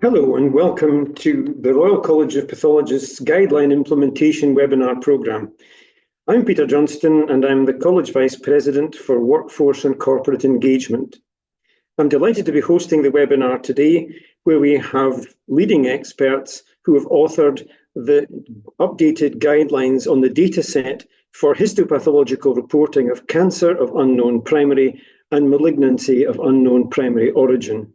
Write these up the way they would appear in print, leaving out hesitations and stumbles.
Hello and welcome to the Royal College of Pathologists Guideline Implementation Webinar Programme. I'm Peter Johnston and I'm the College Vice President for Workforce and Corporate Engagement. I'm delighted to be hosting the webinar today, where we have leading experts who have authored the updated guidelines on the dataset for histopathological reporting of cancer of unknown primary and malignancy of unknown primary origin.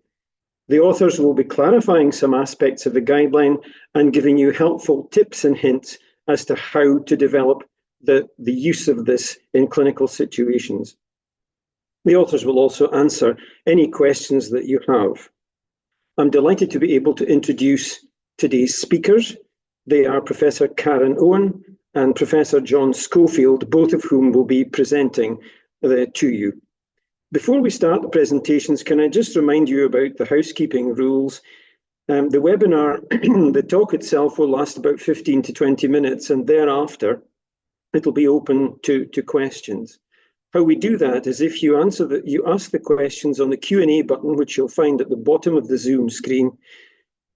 The authors will be clarifying some aspects of the guideline and giving you helpful tips and hints as to how to develop the use of this in clinical situations. The authors will also answer any questions that you have. I'm delighted to be able to introduce today's speakers. They are Professor Karin Oien and Professor John Schofield, both of whom will be presenting to you. Before we start the presentations, can I just remind you about the housekeeping rules? The webinar, the talk itself will last about 15 to 20 minutes, and thereafter it'll be open to questions. How we do that is if you ask the questions on the Q&A button, which you'll find at the bottom of the Zoom screen.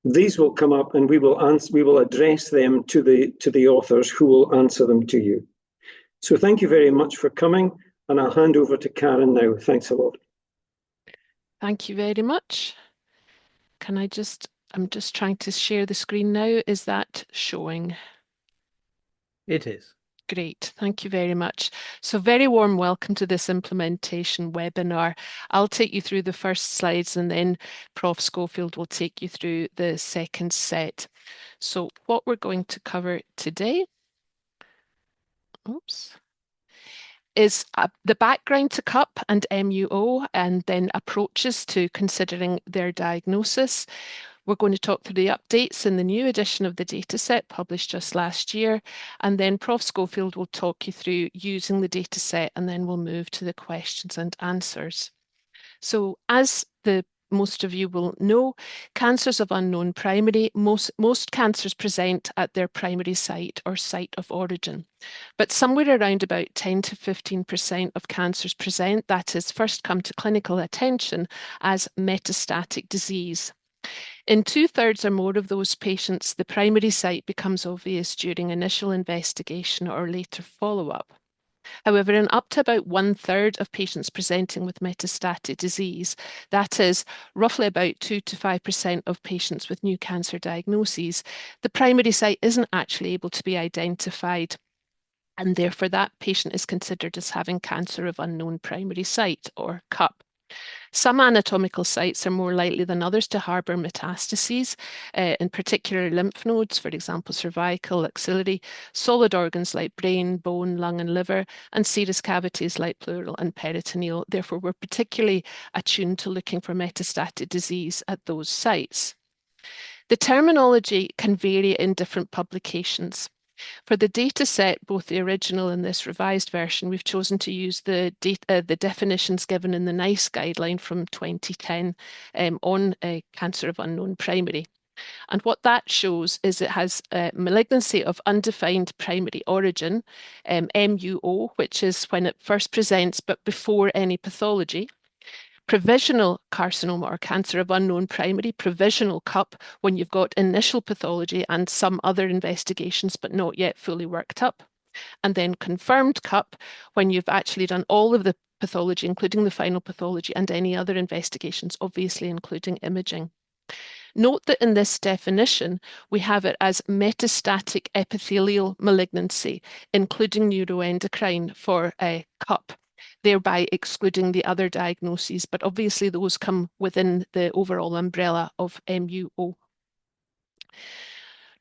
These will come up and we will address them to the authors, who will answer them to you. So thank you very much for coming. And I'll hand over to Karin now. Thanks a lot. Thank you very much. I'm just trying to share the screen now. Is that showing? It is. Great, thank you very much. So very warm welcome to this implementation webinar. I'll take you through the first slides and then Prof Schofield will take you through the second set. So what we're going to cover today, is the background to CUP and MUO, and then approaches to considering their diagnosis. We're going to talk through the updates in the new edition of the dataset published just last year, and then Prof Schofield will talk you through using the dataset, and then we'll move to the questions and answers. So as most of you will know, cancers of unknown primary, most cancers present at their primary site or site of origin. But somewhere around about 10 to 15% of cancers present, that is, first come to clinical attention as metastatic disease. In 2/3 or more of those patients, the primary site becomes obvious during initial investigation or later follow-up. However, in up to about 1/3 of patients presenting with metastatic disease, that is roughly about 2 to 5% of patients with new cancer diagnoses, the primary site isn't actually able to be identified, and therefore that patient is considered as having cancer of unknown primary site, or CUP. Some anatomical sites are more likely than others to harbour metastases, in particular lymph nodes, for example, cervical, axillary, solid organs like brain, bone, lung and liver, and serous cavities like pleural and peritoneal. Therefore, we're particularly attuned to looking for metastatic disease at those sites. The terminology can vary in different publications. For the data set, both the original and this revised version, we've chosen to use the definitions given in the NICE guideline from 2010 on cancer of unknown primary. And what that shows is it has malignancy of undefined primary origin, MUO, which is when it first presents but before any pathology. Provisional carcinoma or cancer of unknown primary, provisional CUP, when you've got initial pathology and some other investigations but not yet fully worked up. And then confirmed CUP, when you've actually done all of the pathology, including the final pathology and any other investigations, obviously including imaging. Note that in this definition, we have it as metastatic epithelial malignancy, including neuroendocrine for CUP, thereby excluding the other diagnoses, but obviously those come within the overall umbrella of MUO.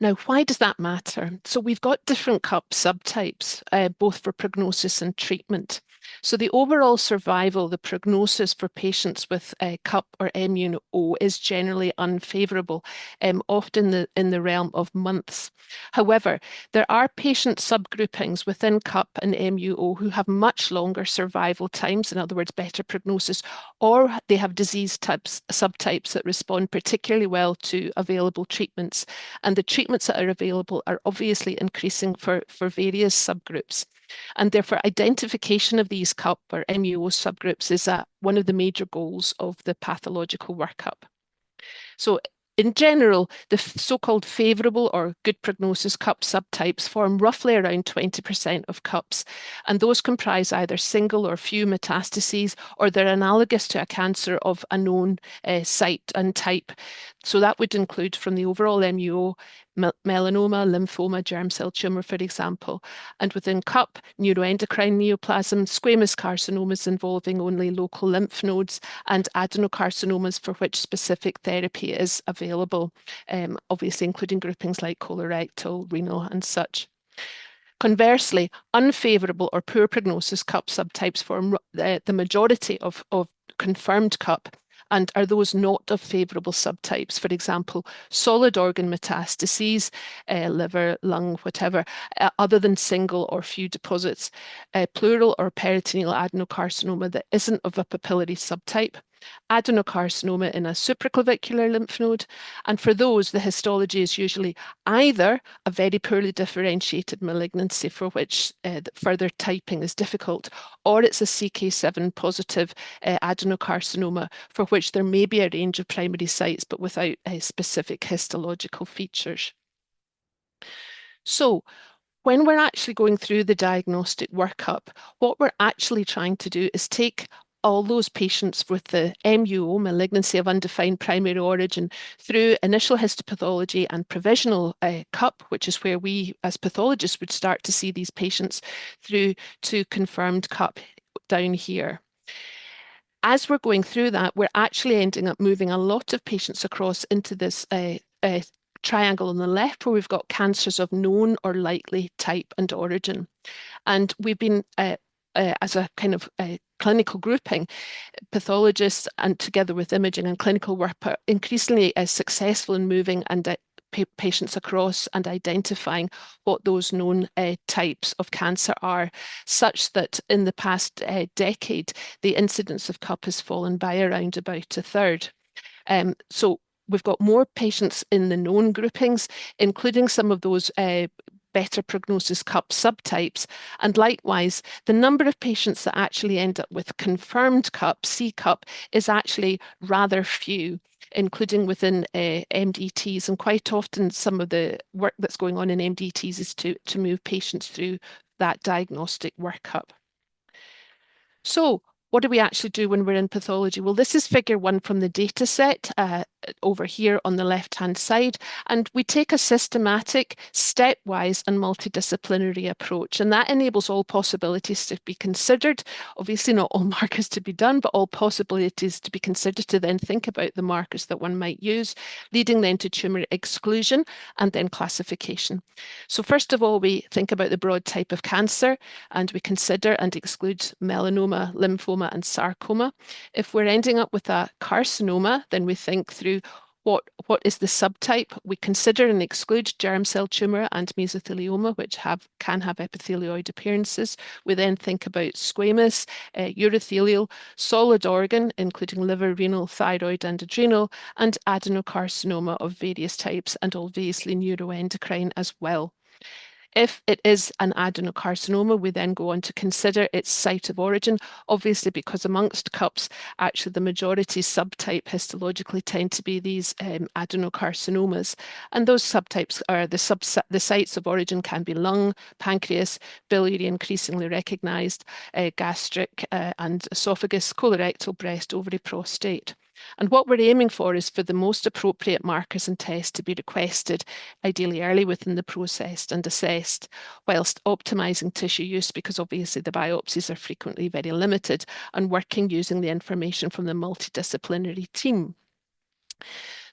Now, why does that matter? So we've got different CUP subtypes, both for prognosis and treatment. So the overall survival, the prognosis for patients with CUP or MUO is generally unfavourable, often in the realm of months. However, there are patient subgroupings within CUP and MUO who have much longer survival times, in other words, better prognosis, or they have disease subtypes that respond particularly well to available treatments. And the treatments that are available are obviously increasing for various subgroups. And therefore, identification of these CUP or MUO subgroups is one of the major goals of the pathological workup. So In general, the so-called favourable or good prognosis CUP subtypes form roughly around 20% of CUPs, and those comprise either single or few metastases, or they're analogous to a cancer of a known site and type. So that would include, from the overall MUO, melanoma, lymphoma, germ cell tumour, for example. And within CUP, neuroendocrine neoplasm, squamous carcinomas involving only local lymph nodes, and adenocarcinomas for which specific therapy is available, obviously including groupings like colorectal, renal, and such. Conversely, unfavourable or poor prognosis CUP subtypes form the majority of confirmed CUP, and are those not of favourable subtypes. For example, solid organ metastases, liver, lung, whatever, other than single or few deposits, pleural or peritoneal adenocarcinoma that isn't of a papillary subtype, adenocarcinoma in a supraclavicular lymph node, and for those, the histology is usually either a very poorly differentiated malignancy for which further typing is difficult, or it's a CK7 positive adenocarcinoma for which there may be a range of primary sites but without specific histological features. So, when we're actually going through the diagnostic workup, what we're actually trying to do is take all those patients with the MUO, malignancy of undefined primary origin, through initial histopathology and provisional CUP, which is where we as pathologists would start to see these patients, through to confirmed CUP down here. As we're going through that, we're actually ending up moving a lot of patients across into this triangle on the left, where we've got cancers of known or likely type and origin. And we've been, as a kind of clinical grouping, pathologists and together with imaging and clinical work are increasingly successful in moving and patients across and identifying what those known types of cancer are, such that in the past decade, the incidence of CUP has fallen by around about a third. So we've got more patients in the known groupings, including some of those better prognosis CUP subtypes. And likewise, the number of patients that actually end up with confirmed CUP, C-CUP, is actually rather few, including within MDTs. And quite often some of the work that's going on in MDTs is to move patients through that diagnostic workup. So what do we actually do when we're in pathology? Well, this is figure 1 from the data set over here on the left-hand side, and we take a systematic, stepwise and multidisciplinary approach, and that enables all possibilities to be considered. Obviously not all markers to be done, but all possibilities to be considered to then think about the markers that one might use, leading then to tumour exclusion and then classification. So first of all, we think about the broad type of cancer, and we consider and exclude melanoma, lymphoma, and sarcoma. If we're ending up with a carcinoma, then we think through what is the subtype. We consider and exclude germ cell tumour and mesothelioma, which can have epithelioid appearances. We then think about squamous, urothelial, solid organ, including liver, renal, thyroid, and adrenal, and adenocarcinoma of various types, and obviously neuroendocrine as well. If it is an adenocarcinoma, we then go on to consider its site of origin, obviously because amongst CUPs, actually the majority subtype histologically tend to be these adenocarcinomas. And those subtypes are the sites of origin can be lung, pancreas, biliary, increasingly recognised, gastric and esophagus, colorectal, breast, ovary, prostate. And what we're aiming for is for the most appropriate markers and tests to be requested, ideally early within the process and assessed, whilst optimising tissue use, because obviously the biopsies are frequently very limited, and working using the information from the multidisciplinary team.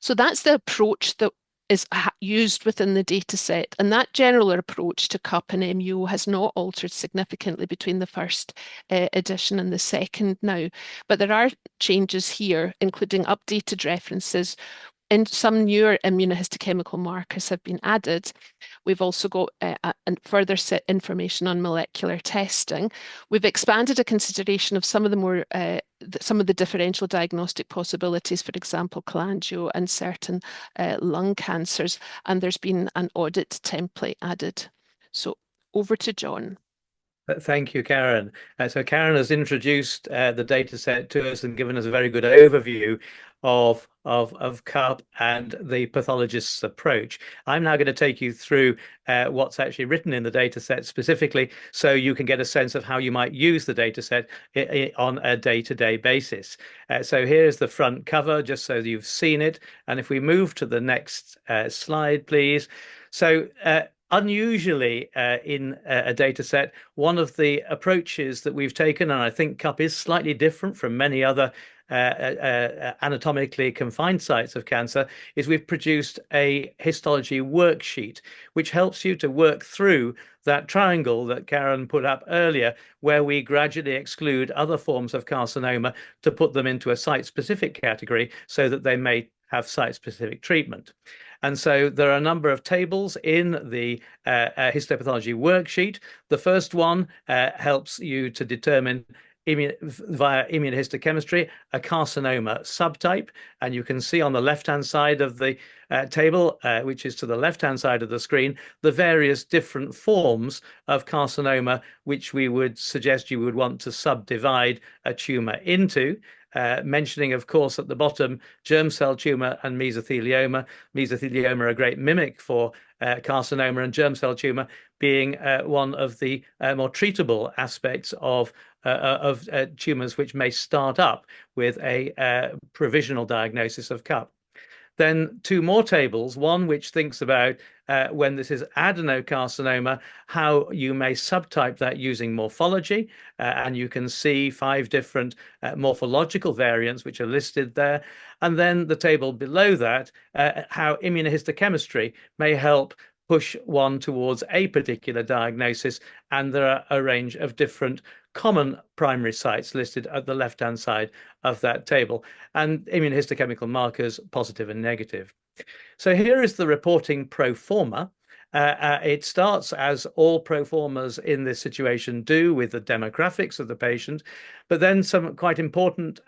So that's the approach that is used within the data set, and that general approach to CUP and MUO has not altered significantly between the first edition and the second now, but there are changes here, including updated references, and some newer immunohistochemical markers have been added. We've also got further set information on molecular testing. We've expanded a consideration of some of the differential diagnostic possibilities, for example, cholangio and certain lung cancers, and there's been an audit template added. So over to John. Thank you, Karin. So Karin has introduced the data set to us and given us a very good overview of CUP and the pathologist's approach. I'm now going to take you through what's actually written in the data set specifically, so you can get a sense of how you might use the data set on a day-to-day basis. So here's the front cover, just so you've seen it. And if we move to the next slide, please. So unusually in a data set, one of the approaches that we've taken, and I think CUP is slightly different from many other anatomically confined sites of cancer, is we've produced a histology worksheet, which helps you to work through that triangle that Karin put up earlier, where we gradually exclude other forms of carcinoma to put them into a site-specific category so that they may have site-specific treatment. And so there are a number of tables in the histopathology worksheet. The first one helps you to determine via immunohistochemistry a carcinoma subtype, and you can see on the left-hand side of the table, which is to the left-hand side of the screen, the various different forms of carcinoma which we would suggest you would want to subdivide a tumor into. Mentioning, of course, at the bottom, germ cell tumor and mesothelioma. Mesothelioma are a great mimic for carcinoma, and germ cell tumor being one of the more treatable aspects of tumors which may start up with a provisional diagnosis of CUP. Then two more tables, one which thinks about when this is adenocarcinoma, how you may subtype that using morphology. And you can see 5 different morphological variants which are listed there. And then the table below that, how immunohistochemistry may help push one towards a particular diagnosis. And there are a range of different common primary sites listed at the left-hand side of that table, and immunohistochemical markers, positive and negative. So here is the reporting pro forma. It starts, as all pro formas in this situation do, with the demographics of the patient, but then some quite important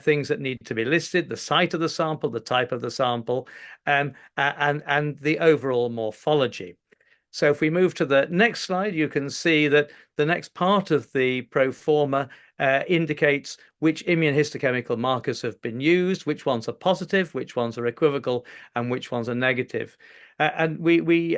things that need to be listed: the site of the sample, the type of the sample, and the overall morphology. So if we move to the next slide, you can see that the next part of the pro forma indicates which immunohistochemical markers have been used, which ones are positive, which ones are equivocal, and which ones are negative. And we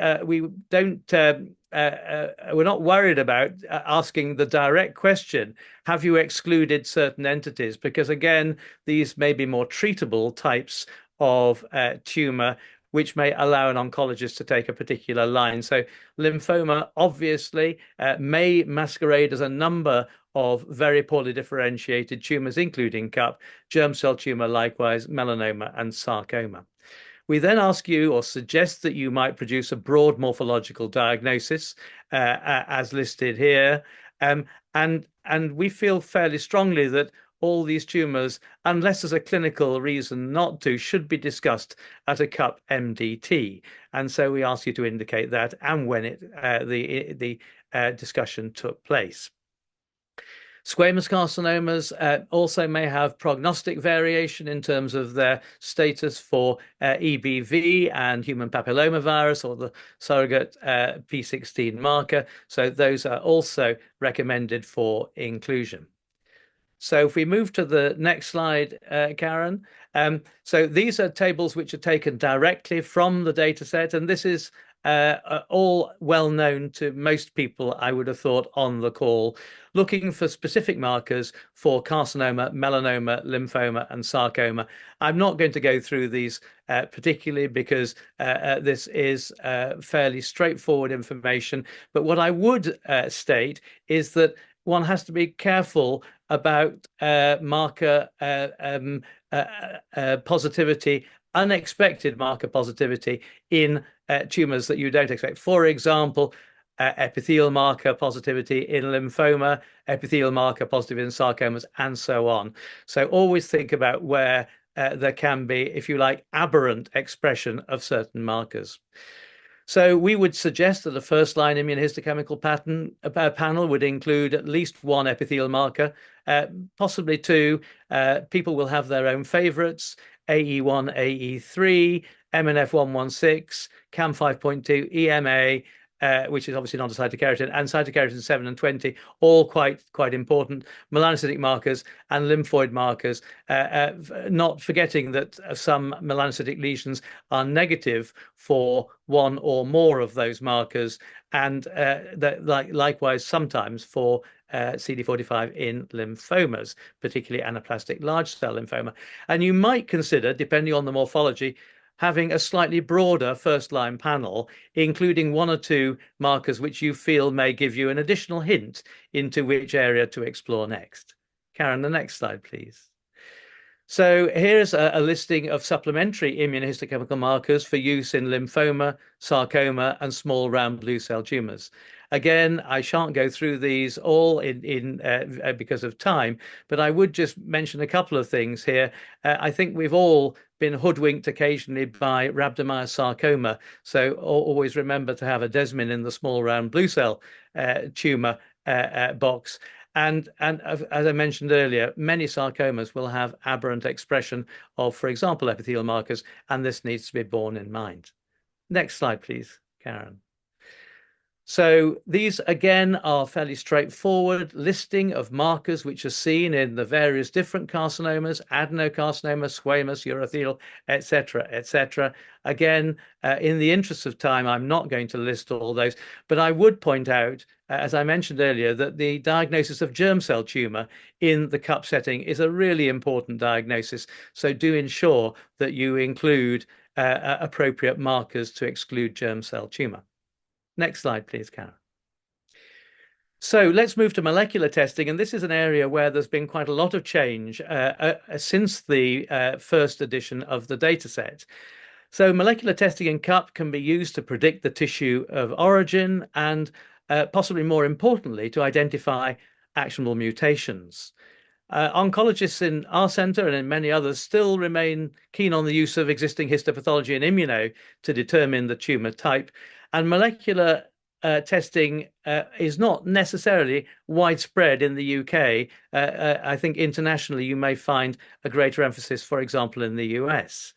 don't we're not worried about asking the direct question, have you excluded certain entities? Because again, these may be more treatable types of tumor, which may allow an oncologist to take a particular line. So lymphoma obviously may masquerade as a number of very poorly differentiated tumors, including CUP, germ cell tumor likewise, melanoma and sarcoma. We then ask you, or suggest that you might produce a broad morphological diagnosis as listed here. And we feel fairly strongly that all these tumors, unless there's a clinical reason not to, should be discussed at a CUP MDT. And so we ask you to indicate that and when the discussion took place. Squamous carcinomas also may have prognostic variation in terms of their status for EBV and human papillomavirus, or the surrogate P16 marker. So those are also recommended for inclusion. So if we move to the next slide, Karin. So these are tables which are taken directly from the data set, and this is all well known to most people, I would have thought, on the call, looking for specific markers for carcinoma, melanoma, lymphoma, and sarcoma. I'm not going to go through these particularly because this is fairly straightforward information. But what I would state is that one has to be careful about marker positivity, unexpected marker positivity in tumors that you don't expect. For example, epithelial marker positivity in lymphoma, epithelial marker positive in sarcomas, and so on. So always think about where there can be, if you like, aberrant expression of certain markers. So we would suggest that a first-line immunohistochemical panel would include at least one epithelial marker, possibly 2. People will have their own favorites: AE1, AE3, MNF116, CAM5.2, EMA, which is obviously not a cytokeratin, and cytokeratin 7 and 20, all quite important melanocytic markers and lymphoid markers, not forgetting that some melanocytic lesions are negative for one or more of those markers, and likewise sometimes for CD45 in lymphomas, particularly anaplastic large cell lymphoma. And you might consider, depending on the morphology, having a slightly broader first-line panel, including one or two markers which you feel may give you an additional hint into which area to explore next. Karin, the next slide, please. So here's a listing of supplementary immunohistochemical markers for use in lymphoma, sarcoma, and small round blue cell tumors. Again, I shan't go through these all because of time, but I would just mention a couple of things here. I think we've all been hoodwinked occasionally by rhabdomyosarcoma, so always remember to have a desmin in the small round blue cell tumor box. And as I mentioned earlier, many sarcomas will have aberrant expression of, for example, epithelial markers, and this needs to be borne in mind. Next slide, please, Karin. So these, again, are fairly straightforward listing of markers which are seen in the various different carcinomas, adenocarcinoma, squamous, urothelial, etc., etc. Again, in the interest of time, I'm not going to list all those, but I would point out, as I mentioned earlier, that the diagnosis of germ cell tumor in the CUP setting is a really important diagnosis. So do ensure that you include appropriate markers to exclude germ cell tumor. Next slide, please, Karin. So let's move to molecular testing, and this is an area where there's been quite a lot of change since the first edition of the dataset. So molecular testing in CUP can be used to predict the tissue of origin and possibly more importantly, to identify actionable mutations. Oncologists in our centre and in many others still remain keen on the use of existing histopathology and immuno to determine the tumour type. And molecular testing is not necessarily widespread in the UK. I think internationally you may find a greater emphasis, for example, in the US.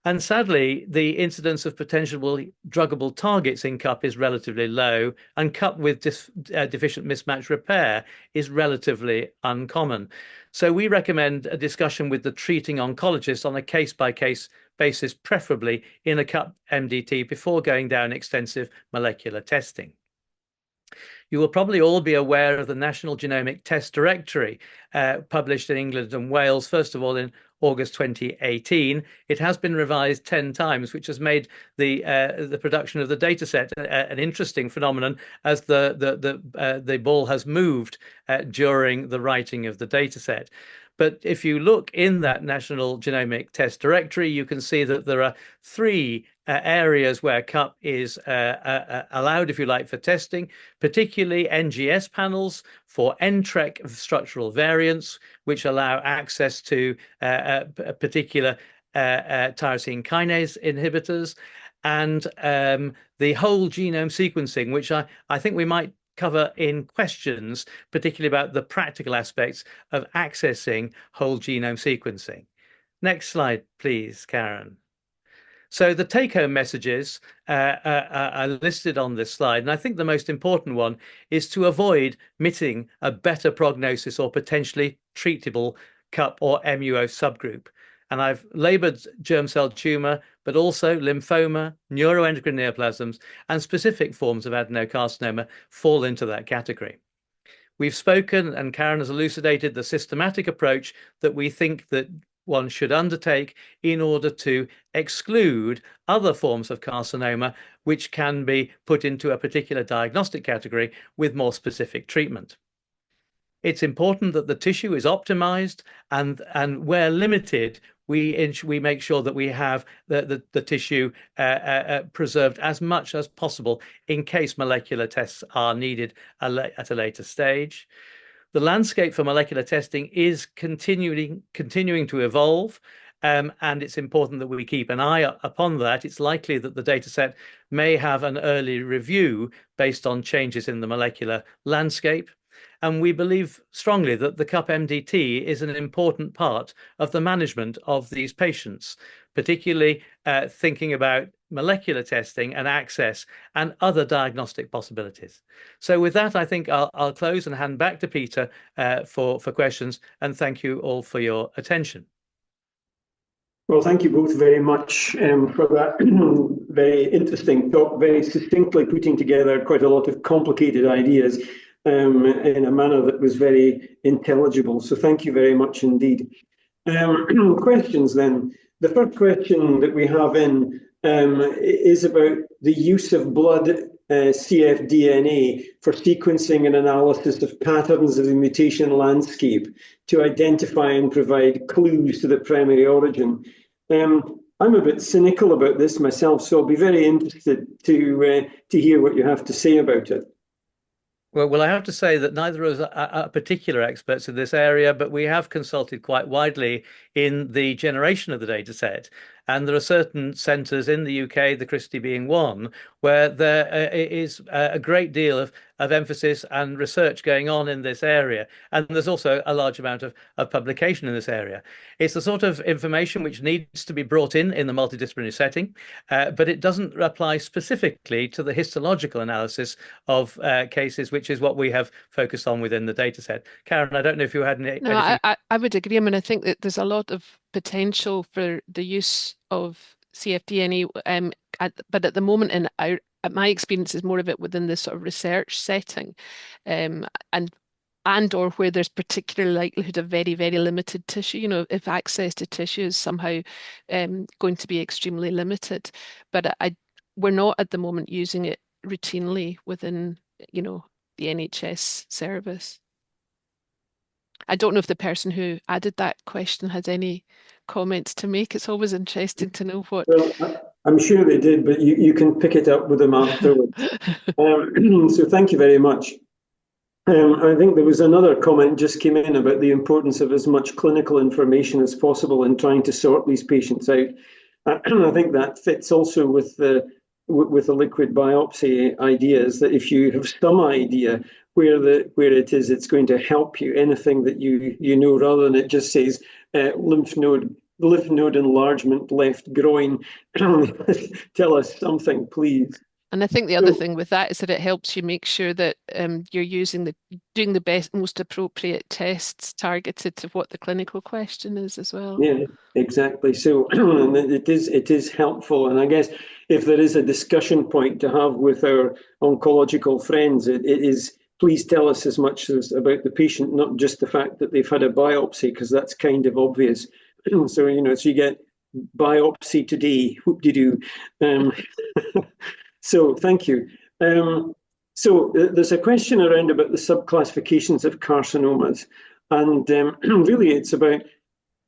And sadly, the incidence of potentially druggable targets in CUP is relatively low, and CUP with deficient mismatch repair is relatively uncommon. So we recommend a discussion with the treating oncologist on a case-by-case basis, preferably in a CUP MDT, before going down extensive molecular testing. You will probably all be aware of the National Genomic Test Directory, published in England and Wales, first of all in August 2018. It has been revised 10 times, which has made the production of the dataset an interesting phenomenon, as the ball has moved during the writing of the dataset. But if you look in that National Genomic Test Directory, you can see that there are three areas where CUP is allowed, if you like, for testing, particularly NGS panels for NTRK structural variants, which allow access to particular tyrosine kinase inhibitors, and the whole genome sequencing, which I think we might cover in questions, particularly about the practical aspects of accessing whole genome sequencing. Next slide, please, Karin. So the take-home messages are listed on this slide, and I think the most important one is to avoid missing a better prognosis or potentially treatable CUP or MUO subgroup. And I've laboured germ cell tumour, but also lymphoma, neuroendocrine neoplasms, and specific forms of adenocarcinoma fall into that category. We've spoken, and Karin has elucidated the systematic approach that we think that one should undertake in order to exclude other forms of carcinoma which can be put into a particular diagnostic category with more specific treatment. It's important that the tissue is optimized, and where limited, we make sure that we have the tissue preserved as much as possible in case molecular tests are needed at a later stage. The landscape for molecular testing is continuing to evolve, and it's important that we keep an eye upon that. It's likely that the dataset may have an early review based on changes in the molecular landscape. And we believe strongly that the CUP MDT is an important part of the management of these patients, particularly thinking about molecular testing and access and other diagnostic possibilities. So with that, I think I'll close and hand back to Peter for questions, and thank you all for your attention. Well, thank you both very much for that very interesting talk, very succinctly putting together quite a lot of complicated ideas in a manner that was very intelligible. So thank you very much indeed. Questions then. The first question that we have in is about the use of blood cfDNA for sequencing and analysis of patterns of the mutation landscape to identify and provide clues to the primary origin. I'm a bit cynical about this myself, so I'll be very interested to hear what you have to say about it. Well, I have to say that neither of us are particular experts in this area, but we have consulted quite widely in the generation of the data set. And there are certain centres in the UK, the Christie being one, where there is a great deal of emphasis and research going on in this area. And there's also a large amount of publication in this area. It's the sort of information which needs to be brought in the multidisciplinary setting, but it doesn't apply specifically to the histological analysis of cases, which is what we have focused on within the data set. Karin, I don't know if you had any. No, I would agree. I mean, I think that there's a lot of potential for the use of cfDNA, but at the moment, in my experience is more of it within this sort of research setting, and or where there's particular likelihood of very, very limited tissue. You know, if access to tissue is somehow going to be extremely limited. But we're not at the moment using it routinely within, you know, the NHS service. I don't know if the person who added that question has any comments to make. It's always interesting to know what. Well, I'm sure they did, but you can pick it up with them afterwards. So thank you very much. I think there was another comment just came in about the importance of as much clinical information as possible in trying to sort these patients out. I think that fits also with the liquid biopsy ideas, that if you have some idea where it is, it's going to help you. Anything that you know, rather than it just says lymph node enlargement, left groin. Tell us something, please. And I think the other thing with that is that it helps you make sure that you're doing the best, most appropriate tests targeted to what the clinical question is as well. Yeah, exactly. So it is helpful, and I guess if there is a discussion point to have with our oncological friends, it is, please tell us as much as about the patient, not just the fact that they've had a biopsy, because that's kind of obvious. So, you know, so you get biopsy today, whoop-de-doo. So thank you. So there's a question around about the subclassifications of carcinomas, and really it's about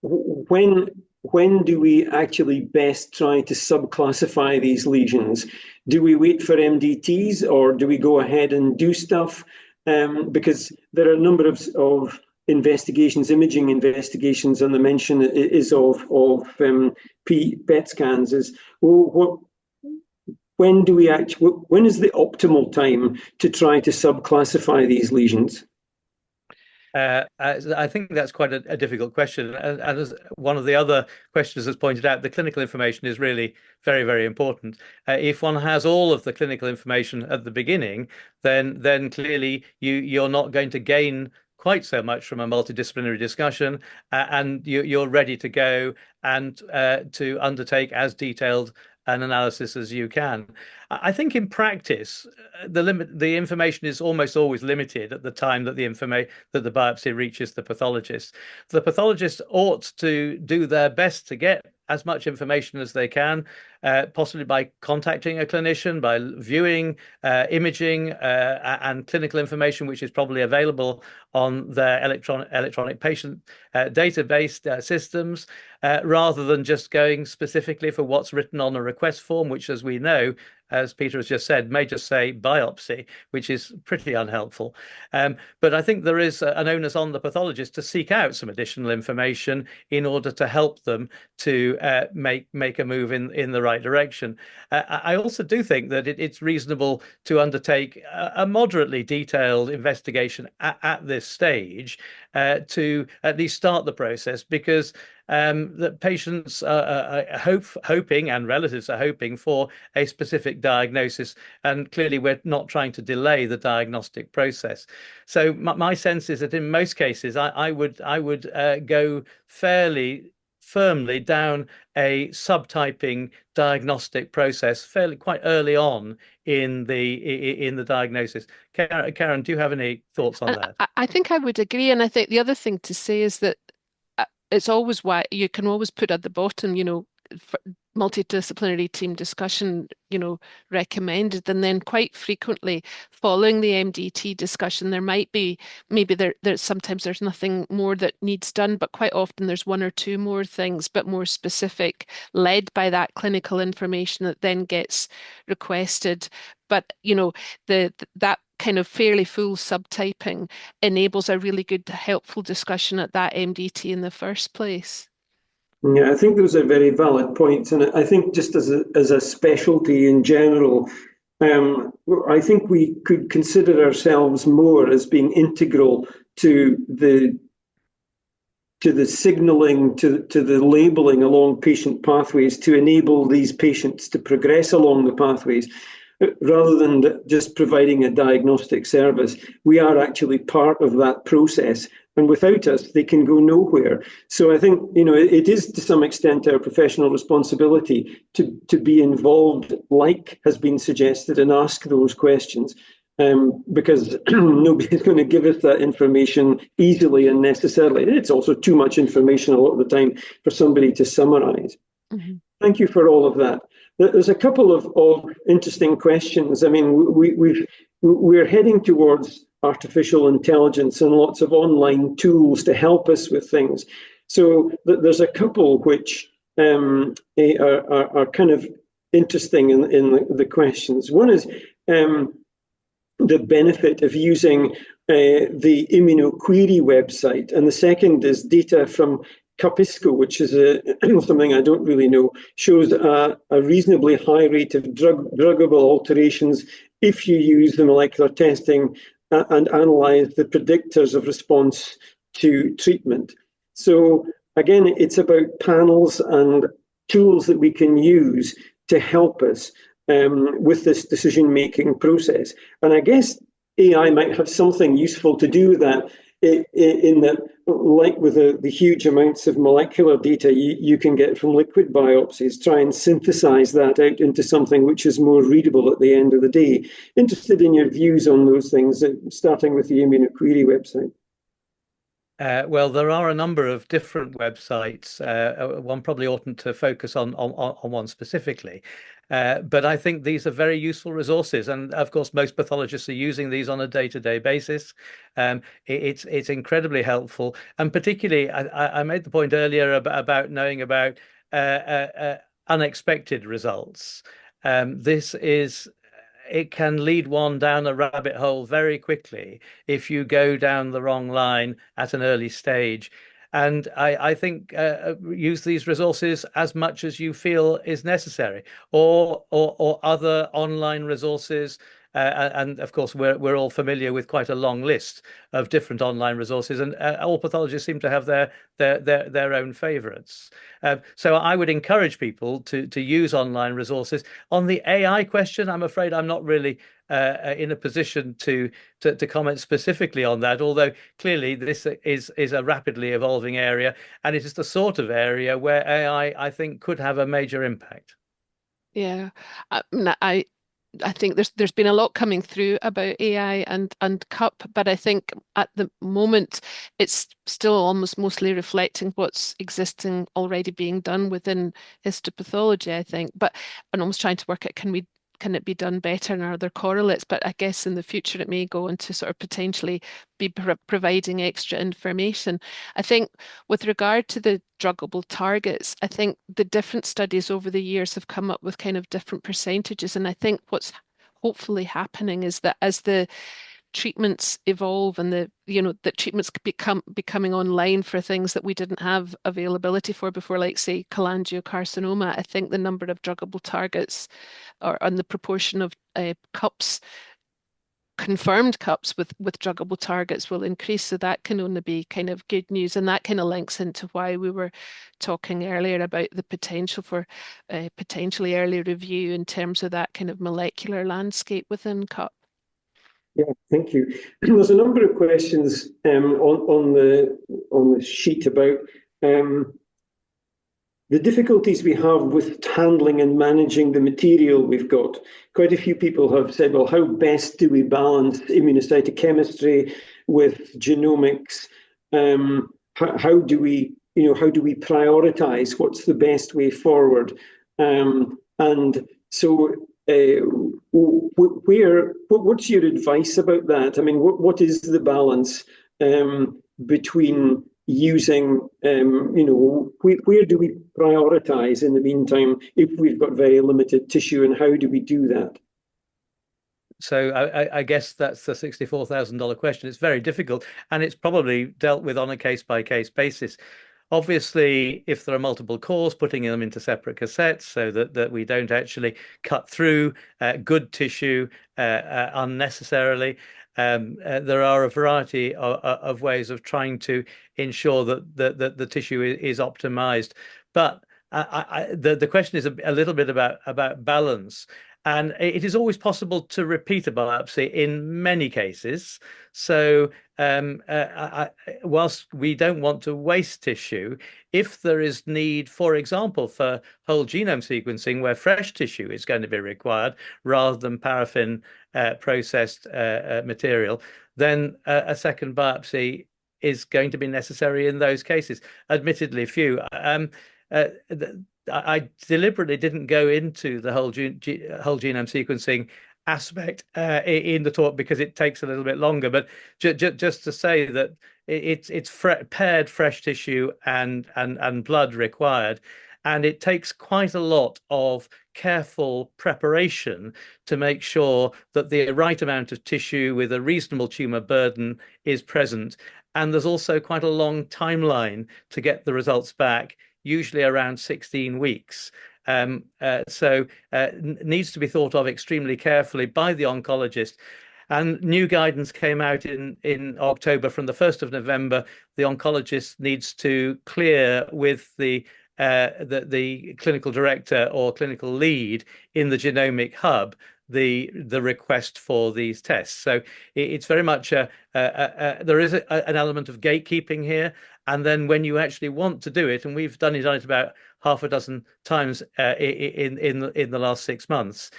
when do we actually best try to subclassify these lesions? Do we wait for MDTs, or do we go ahead and do stuff? Because there are a number of investigations, imaging investigations, and the mention is of PET scans. Is when is the optimal time to try to subclassify these lesions? I think that's quite a difficult question. And as one of the other questioners has pointed out, the clinical information is really very, very important. If one has all of the clinical information at the beginning, then clearly you're not going to gain quite so much from a multidisciplinary discussion, and you're ready to go and to undertake as detailed an analysis as you can. I think in practice, the information is almost always limited at the time that the biopsy reaches the pathologist. The pathologist ought to do their best to get as much information as they can, possibly by contacting a clinician, by viewing imaging and clinical information, which is probably available on their electronic patient database systems, rather than just going specifically for what's written on a request form, which, as we know, as Peter has just said, may just say biopsy, which is pretty unhelpful. But I think there is an onus on the pathologist to seek out some additional information in order to help them to make a move in the right direction. I also do think that it's reasonable to undertake a moderately detailed investigation at this stage to at least start the process, because that patients are hoping, and relatives are hoping for a specific diagnosis, and clearly we're not trying to delay the diagnostic process. So my sense is that in most cases, I would go fairly firmly down a subtyping diagnostic process fairly quite early on in the diagnosis. Karin, do you have any thoughts on that? I think I would agree, and I think the other thing to say is that it's always why you can always put at the bottom, multidisciplinary team discussion, recommended. And then quite frequently following the MDT discussion, there might be, maybe there's sometimes there's nothing more that needs done, but quite often there's one or two more things, but more specific, led by that clinical information that then gets requested. But, that kind of fairly full subtyping enables a really good, helpful discussion at that MDT in the first place. Yeah, I think those are very valid points. And I think just as a specialty in general, I think we could consider ourselves more as being integral to the signalling, to the labeling along patient pathways to enable these patients to progress along the pathways. Rather than just providing a diagnostic service, we are actually part of that process. And without us, they can go nowhere. So I think, it is to some extent our professional responsibility to be involved, like has been suggested, and ask those questions. Because nobody's going to give us that information easily and necessarily. It's also too much information a lot of the time for somebody to summarize. Mm-hmm. Thank you for all of that. There's a couple of interesting questions. I mean, we're heading towards artificial intelligence and lots of online tools to help us with things. So there's a couple which are kind of interesting in the questions. One is the benefit of using the ImmunoQuery website, and the second is data from Capisco, which is something I don't really know, shows a reasonably high rate of druggable alterations if you use the molecular testing and analyze the predictors of response to treatment. So again, it's about panels and tools that we can use to help us with this decision-making process. And I guess AI might have something useful to do with that, in that, like with the huge amounts of molecular data you can get from liquid biopsies, try and synthesize that out into something which is more readable at the end of the day. Interested in your views on those things, starting with the ImmunoQuery website. Well, there are a number of different websites. One probably oughtn't to focus on one specifically. But I think these are very useful resources. And of course, most pathologists are using these on a day-to-day basis. It's incredibly helpful. And particularly, I made the point earlier about knowing about unexpected results. It can lead one down a rabbit hole very quickly if you go down the wrong line at an early stage. And I think use these resources as much as you feel is necessary, or other online resources. And of course, we're all familiar with quite a long list of different online resources, and all pathologists seem to have their own favorites. So I would encourage people to use online resources. On the AI question, I'm afraid I'm not really in a position to comment specifically on that, although clearly this is a rapidly evolving area, and it is the sort of area where AI, I think, could have a major impact. Yeah, I think there's been a lot coming through about AI and CUP, but I think at the moment it's still almost mostly reflecting what's existing already being done within histopathology, I think. But I'm almost trying to work out, can it be done better, and are there correlates? But I guess in the future it may go into sort of potentially be providing extra information. I think with regard to the druggable targets, I think the different studies over the years have come up with kind of different percentages. And I think what's hopefully happening is that as the treatments evolve and that treatments becoming online for things that we didn't have availability for before, like say cholangiocarcinoma, I think the number of druggable targets and the proportion of cups, confirmed cups with druggable targets will increase. So that can only be kind of good news. And that kind of links into why we were talking earlier about the potential for potentially early review in terms of that kind of molecular landscape within cup. Yeah, thank you. There's a number of questions on the sheet about the difficulties we have with handling and managing the material we've got. Quite a few people have said, well, how best do we balance immunocytochemistry with genomics? How do we prioritize what's the best way forward? And so what's your advice about that? I mean, what is the balance between using, where do we prioritize in the meantime if we've got very limited tissue, and how do we do that? So I guess that's the $64,000 question. It's very difficult, and it's probably dealt with on a case-by-case basis. Obviously, if there are multiple cores, putting them into separate cassettes so that we don't actually cut through good tissue unnecessarily. There are a variety of ways of trying to ensure that the tissue is optimized. But the question is a little bit about balance. And it is always possible to repeat a biopsy in many cases. So whilst we don't want to waste tissue, if there is need, for example, for whole genome sequencing where fresh tissue is going to be required rather than paraffin processed material, then a second biopsy is going to be necessary in those cases. Admittedly, few. I deliberately didn't go into the whole genome sequencing aspect in the talk because it takes a little bit longer. But just to say that it's paired fresh tissue and blood required, and it takes quite a lot of careful preparation to make sure that the right amount of tissue with a reasonable tumor burden is present. And there's also quite a long timeline to get the results back, usually around 16 weeks. So needs to be thought of extremely carefully by the oncologist. And new guidance came out in October. From the 1st of November, the oncologist needs to clear with the clinical director or clinical lead in the genomic hub the request for these tests. So it's very much there is an element of gatekeeping here. And then when you actually want to do it, and we've done it about half a dozen times in the last 6 months,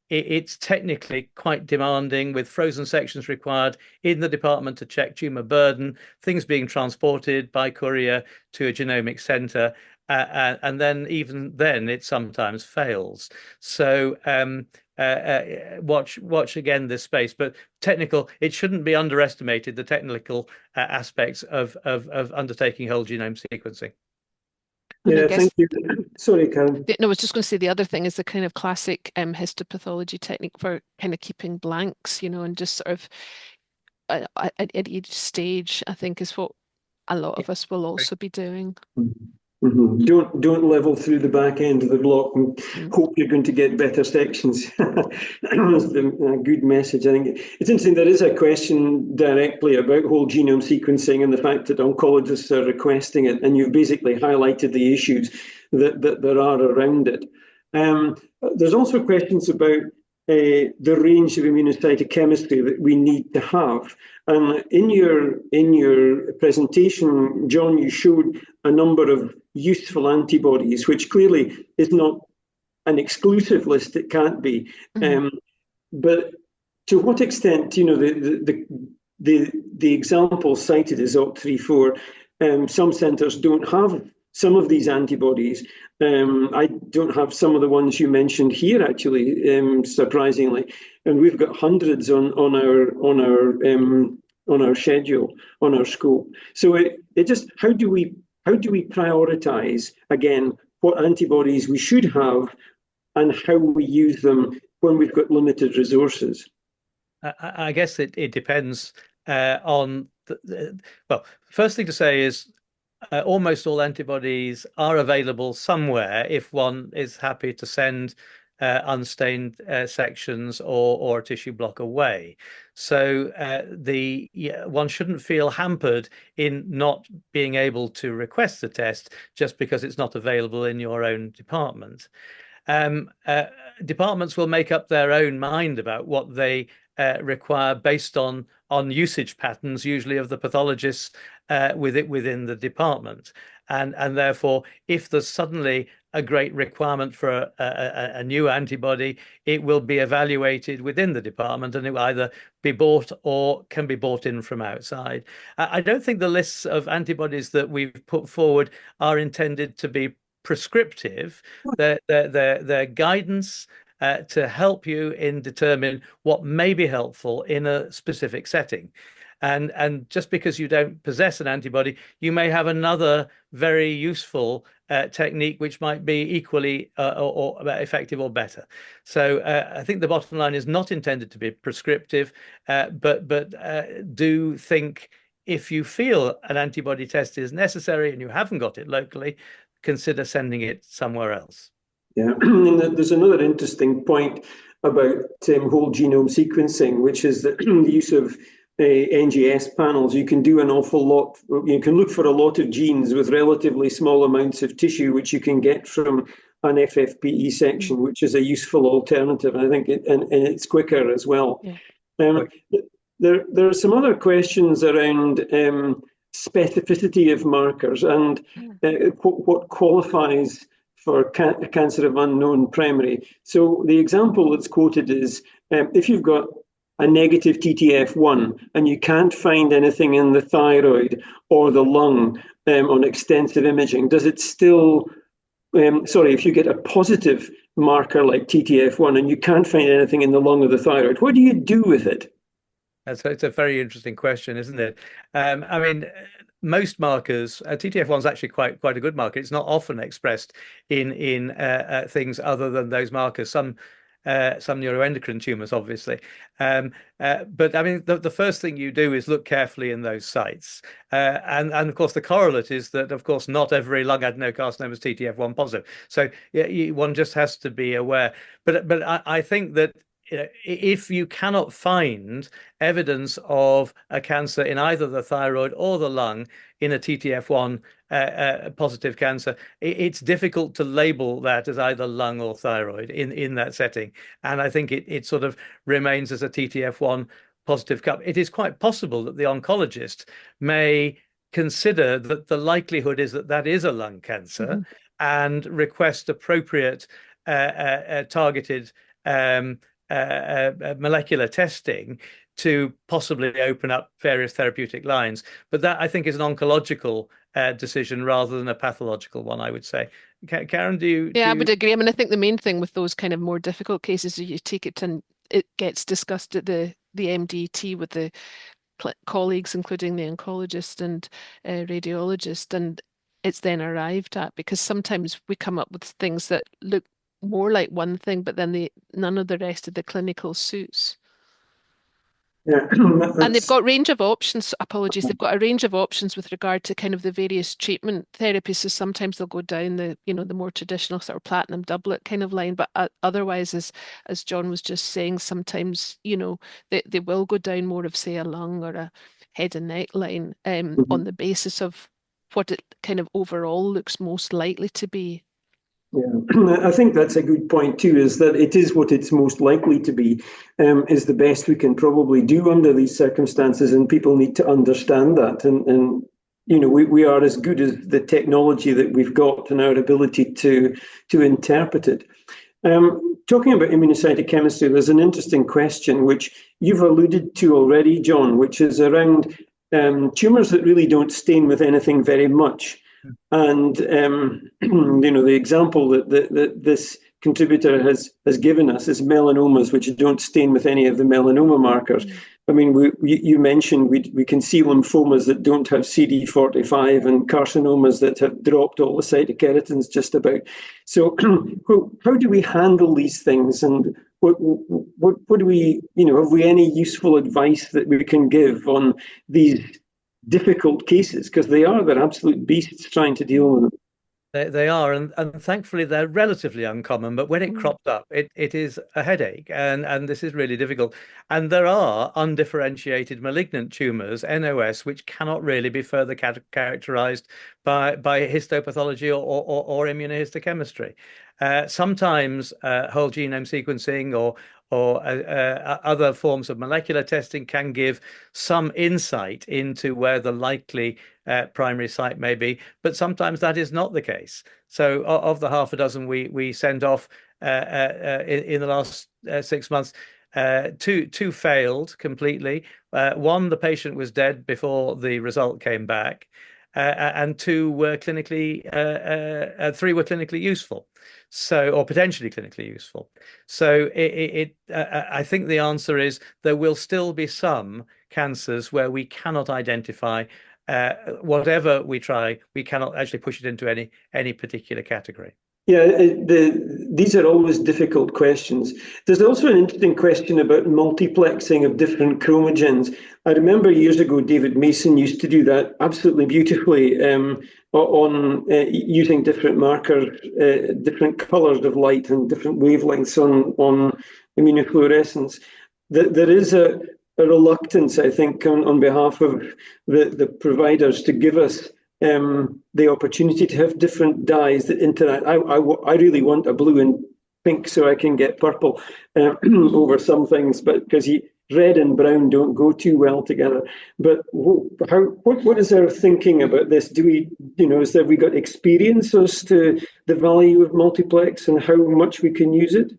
it's technically quite demanding, with frozen sections required in the department to check tumor burden, things being transported by courier to a genomic center, and then even then it sometimes fails. So watch again this space, but technical, it shouldn't be underestimated, the technical aspects of undertaking whole genome sequencing. Yeah, thank you. Sorry, Karin. No, I was just going to say the other thing is the kind of classic histopathology technique for kind of keeping blanks, and just sort of at each stage, I think, is what a lot of us will also be doing. Mm-hmm. Don't level through the back end of the block and hope you're going to get better sections. That's a good message. I think it's interesting. There is a question directly about whole genome sequencing and the fact that oncologists are requesting it, and you've basically highlighted the issues that there are around it. There's also questions about the range of immunocytochemistry that we need to have. And in your presentation, John, you showed a number of useful antibodies, which clearly is not an exclusive list. It can't be. But to what extent, the example cited is OCT34. Some centres don't have some of these antibodies. I don't have some of the ones you mentioned here, actually, surprisingly, and we've got hundreds on our schedule, on our scope. So it just how do we prioritise again what antibodies we should have and how we use them when we've got limited resources? I guess it depends on well, first thing to say is almost all antibodies are available somewhere if one is happy to send unstained sections or a tissue block away. So one shouldn't feel hampered in not being able to request the test just because it's not available in your own department. Departments will make up their own mind about what they require based on usage patterns, usually of the pathologists within the department, and therefore, if there's suddenly a great requirement for a new antibody, it will be evaluated within the department, and it will either be bought or can be bought in from outside. I don't think the lists of antibodies that we've put forward are intended to be prescriptive. They're guidance to help you in determine what may be helpful in a specific setting. And just because you don't possess an antibody, you may have another very useful technique which might be equally or effective or better. So I think the bottom line is not intended to be prescriptive, but do think if you feel an antibody test is necessary and you haven't got it locally, consider sending it somewhere else. Yeah, and there's another interesting point about whole genome sequencing, which is that the use of NGS panels. You can do an awful lot. You can look for a lot of genes with relatively small amounts of tissue, which you can get from an FFPE section, which is a useful alternative. And I think and it's quicker as well. Yeah. There are some other questions around specificity of markers and what qualifies for cancer of unknown primary. So the example that's quoted is if you've got a negative TTF1 and you can't find anything in the thyroid or the lung on extensive imaging, does it still, if you get a positive marker like TTF1 and you can't find anything in the lung or the thyroid, what do you do with it? It's a very interesting question, isn't it? I mean, most markers, TTF1 is actually quite a good marker. It's not often expressed in things other than those markers. Some neuroendocrine tumors, obviously. But I mean, the first thing you do is look carefully in those sites. And of course, the correlate is that, of course, not every lung adenocarcinoma is TTF1 positive. So one just has to be aware. But I think that if you cannot find evidence of a cancer in either the thyroid or the lung in a TTF1 positive cancer, it's difficult to label that as either lung or thyroid in that setting. And I think it sort of remains as a TTF1 positive cup. It is quite possible that the oncologist may consider that the likelihood is that is a lung cancer and request appropriate targeted molecular testing to possibly open up various therapeutic lines. But that, I think, is an oncological decision rather than a pathological one, I would say. Karin, do you? Yeah, I would agree. I mean, I think the main thing with those kind of more difficult cases is you take it and it gets discussed at the MDT with the colleagues, including the oncologist and radiologist, and it's then arrived at, because sometimes we come up with things that look more like one thing, but then none of the rest of the clinical suits. Yeah. And they've got range of options. Apologies, they've got a range of options with regard to kind of the various treatment therapies. So sometimes they'll go down the more traditional sort of platinum doublet kind of line, but otherwise, as John was just saying, sometimes they will go down more of, say, a lung or a head and neck line on the basis of what it kind of overall looks most likely to be. Yeah, I think that's a good point too, is that it is what it's most likely to be, is the best we can probably do under these circumstances, and people need to understand that. And we are as good as the technology that we've got and our ability to interpret it. Talking about immunocytochemistry, there's an interesting question which you've alluded to already, John, which is around tumours that really don't stain with anything very much. And the example that this contributor has given us is melanomas, which don't stain with any of the melanoma markers. I mean, you mentioned we can see lymphomas that don't have CD45 and carcinomas that have dropped all the cytokeratins just about. So how do we handle these things, and what do we, have we any useful advice that we can give on these difficult cases? Because they're absolute beasts trying to deal with them. They are, and thankfully they're relatively uncommon, but when it crops up, it is a headache, and this is really difficult. And there are undifferentiated malignant tumors, NOS, which cannot really be further characterized by histopathology or immunohistochemistry. Sometimes whole genome sequencing or other forms of molecular testing can give some insight into where the likely primary site may be, but sometimes that is not the case. So of the half a dozen we sent off in the last 6 months, two failed completely. One, the patient was dead before the result came back, and three were clinically useful. So, or potentially clinically useful. So I think the answer is there will still be some cancers where we cannot identify. Whatever we try, we cannot actually push it into any particular category. Yeah, these are always difficult questions. There's also an interesting question about multiplexing of different chromogens. I remember years ago, David Mason used to do that absolutely beautifully on using different markers, different colors of light and different wavelengths on immunofluorescence. There is a reluctance, I think, on behalf of the providers to give us the opportunity to have different dyes that interact. I really want a blue and pink so I can get purple over some things, but because red and brown don't go too well together. But what is our thinking about this? Do we, have we got experience as to the value of multiplex and how much we can use it?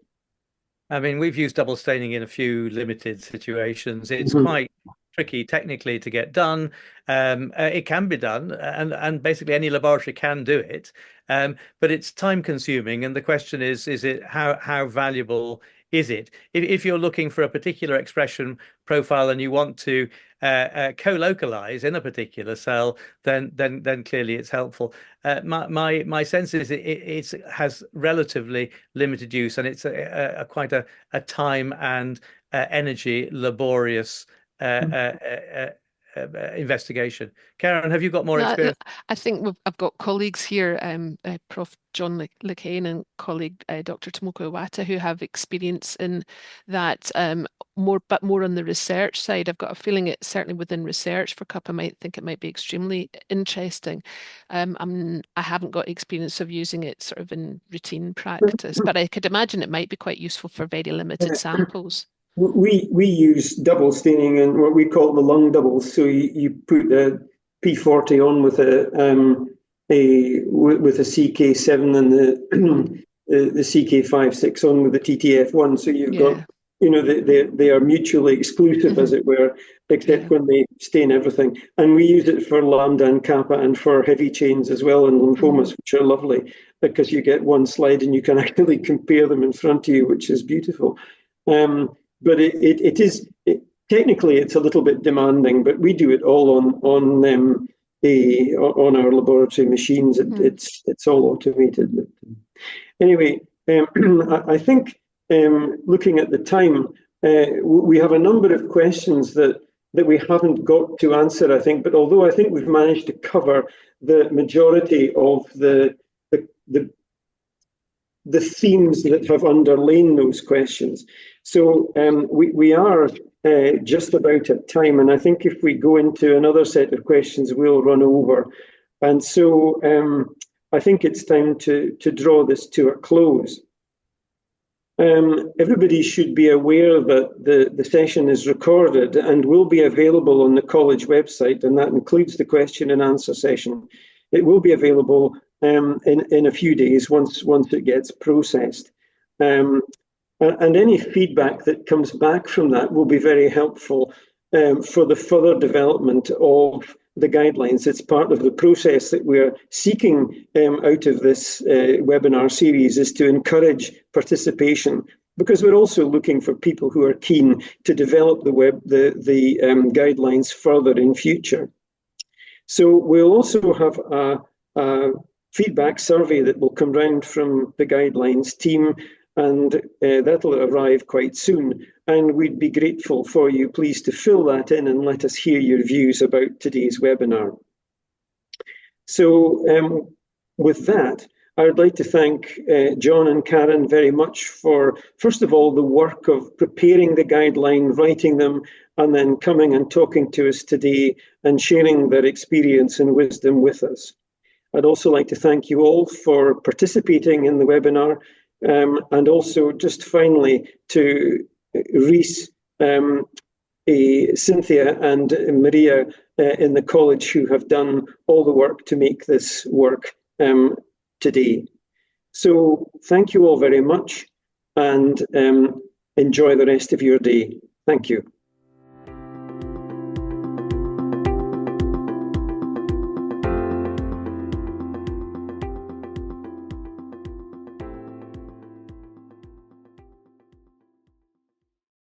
I mean, we've used double staining in a few limited situations. It's quite tricky technically to get done. It can be done, and basically any laboratory can do it. But it's time consuming, and the question is it how valuable is it? If you're looking for a particular expression profile and you want to co-localize in a particular cell, then clearly it's helpful. My sense is it has relatively limited use, and it's quite a time and energy laborious investigation. Karin, have you got more experience? I think I've got colleagues here, Prof. John Le Cain and colleague Dr. Tomoko Iwata, who have experience in that more on the research side. I've got a feeling it certainly within research for CUP, I might think it might be extremely interesting. I haven't got experience of using it sort of in routine practice, but I could imagine it might be quite useful for very limited samples. We use double staining and what we call the lung doubles. So you put the P40 on with a CK7 and the CK56 on with the TTF1. So you've got, they are mutually exclusive, as it were, except when they stain everything. And we use it for lambda and kappa and for heavy chains as well in lymphomas, which are lovely because you get one slide and you can actually compare them in front of you, which is beautiful. But technically it's a little bit demanding, but we do it all on our laboratory machines. It's all automated. Anyway, I think looking at the time, we have a number of questions that we haven't got to answer, I think. But although I think we've managed to cover the majority of the themes that have underlain those questions. So we are just about at time, and I think if we go into another set of questions, we'll run over. And so I think it's time to draw this to a close. Everybody should be aware that the session is recorded and will be available on the college website, and that includes the question and answer session. It will be available in a few days once it gets processed. And any feedback that comes back from that will be very helpful for the further development of the guidelines. It's part of the process that we're seeking out of this webinar series, is to encourage participation, because we're also looking for people who are keen to develop the guidelines further in future. So we'll also have a feedback survey that will come round from the guidelines team, and that'll arrive quite soon. And we'd be grateful for you, please, to fill that in and let us hear your views about today's webinar. So with that, I would like to thank John and Karin very much for, first of all, the work of preparing the guideline, writing them, and then coming and talking to us today and sharing their experience and wisdom with us. I'd also like to thank you all for participating in the webinar, and also just finally to Reese, Cynthia and Maria in the college who have done all the work to make this work today. So thank you all very much, and enjoy the rest of your day. Thank you.